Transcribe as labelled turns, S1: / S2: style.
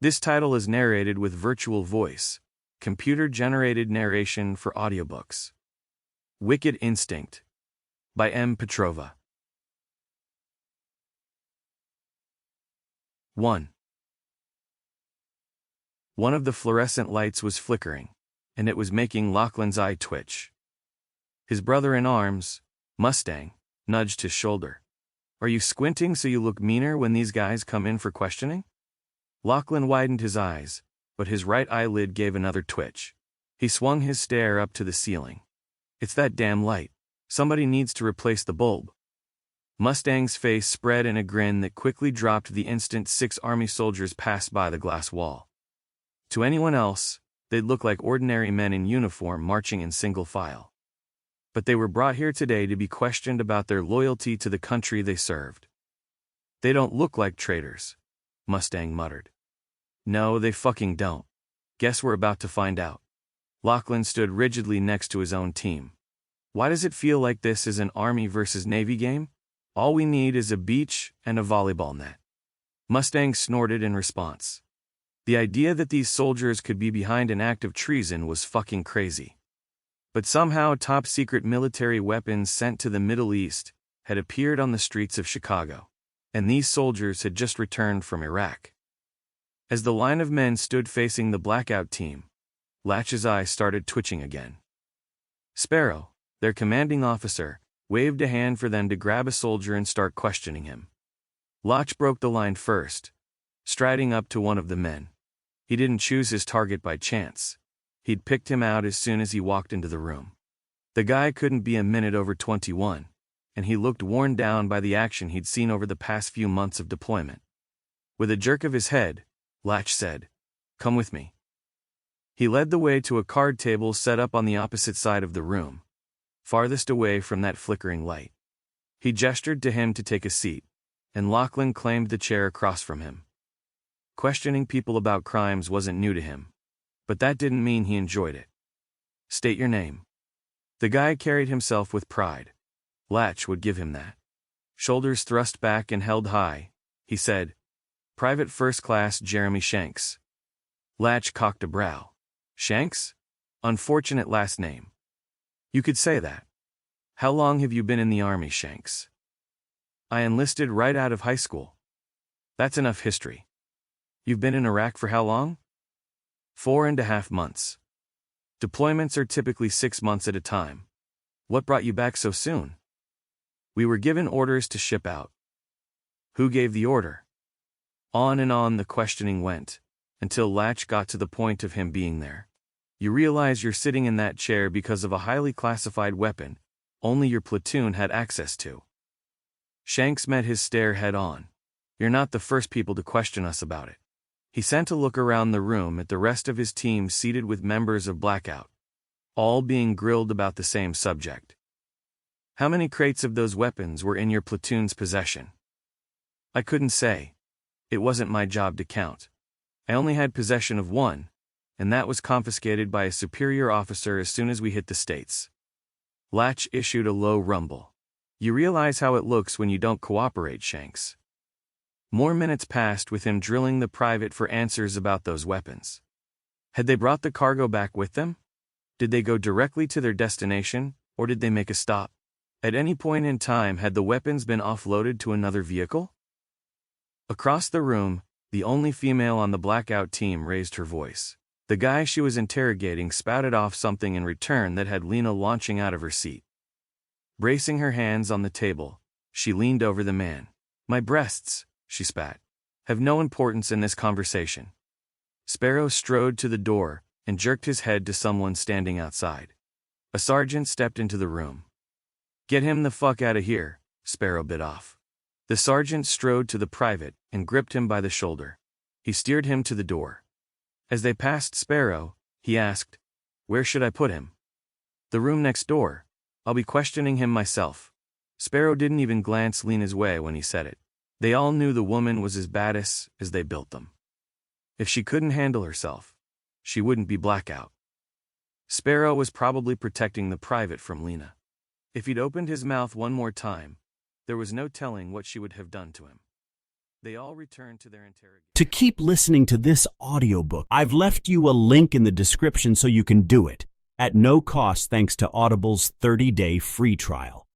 S1: This title is narrated with virtual voice, computer-generated narration for audiobooks. Wicked Instinct by M. Petrova. 1. One of the fluorescent lights was flickering, and it was making Lachlan's eye twitch. His brother-in-arms, Mustang, nudged his shoulder. "Are you squinting so you look meaner when these guys come in for questioning?" Lachlan widened his eyes, but his right eyelid gave another twitch. He swung his stare up to the ceiling. "It's that damn light. Somebody needs to replace the bulb." Mustang's face spread in a grin that quickly dropped the instant 6 army soldiers passed by the glass wall. To anyone else, they'd look like ordinary men in uniform marching in single file. But they were brought here today to be questioned about their loyalty to the country they served. "They don't look like traitors," Mustang muttered. "No, they fucking don't. Guess we're about to find out." Lachlan stood rigidly next to his own team. "Why does it feel like this is an Army versus Navy game? All we need is a beach and a volleyball net." Mustang snorted in response. The idea that these soldiers could be behind an act of treason was fucking crazy. But somehow top-secret military weapons sent to the Middle East had appeared on the streets of Chicago, and these soldiers had just returned from Iraq. As the line of men stood facing the blackout team, Latch's eye started twitching again. Sparrow, their commanding officer, waved a hand for them to grab a soldier and start questioning him. Latch broke the line first, striding up to one of the men. He didn't choose his target by chance. He'd picked him out as soon as he walked into the room. The guy couldn't be a minute over 21, and he looked worn down by the action he'd seen over the past few months of deployment. With a jerk of his head, Latch said, "Come with me." He led the way to a card table set up on the opposite side of the room, farthest away from that flickering light. He gestured to him to take a seat, and Lachlan claimed the chair across from him. Questioning people about crimes wasn't new to him, but that didn't mean he enjoyed it. "State your name." The guy carried himself with pride. Latch would give him that. Shoulders thrust back and held high, he said, "Private First Class Jeremy Shanks." Latch cocked a brow. "Shanks? Unfortunate last name." "You could say that. How long have you been in the Army, Shanks?" "I enlisted right out of high school." "That's enough history. You've been in Iraq for how long?" 4.5 months. Deployments are typically 6 months at a time. What brought you back so soon?" "We were given orders to ship out." "Who gave the order?" On and on the questioning went, until Latch got to the point of him being there. "You realize you're sitting in that chair because of a highly classified weapon only your platoon had access to." Shanks met his stare head on. "You're not the first people to question us about it." He sent a look around the room at the rest of his team seated with members of Blackout, all being grilled about the same subject. "How many crates of those weapons were in your platoon's possession?" "I couldn't say. It wasn't my job to count. I only had possession of one, and that was confiscated by a superior officer as soon as we hit the States." Latch issued a low rumble. "You realize how it looks when you don't cooperate, Shanks." More minutes passed with him drilling the private for answers about those weapons. Had they brought the cargo back with them? Did they go directly to their destination, or did they make a stop? At any point in time had the weapons been offloaded to another vehicle? Across the room, the only female on the blackout team raised her voice. The guy she was interrogating spouted off something in return that had Lena launching out of her seat. Bracing her hands on the table, she leaned over the man. "My breasts," she spat, "have no importance in this conversation." Sparrow strode to the door and jerked his head to someone standing outside. A sergeant stepped into the room. "Get him the fuck out of here," Sparrow bit off. The sergeant strode to the private and gripped him by the shoulder. He steered him to the door. As they passed Sparrow, he asked, "Where should I put him?" "The room next door. I'll be questioning him myself." Sparrow didn't even glance Lena's way when he said it. They all knew the woman was as badass as they built them. If she couldn't handle herself, she wouldn't be Blackout. Sparrow was probably protecting the private from Lena. If he'd opened his mouth one more time, there was no telling what she would have done to him. They all returned to their interrogation.
S2: To keep listening to this audiobook, I've left you a link in the description so you can do it, at no cost thanks to Audible's 30-day free trial.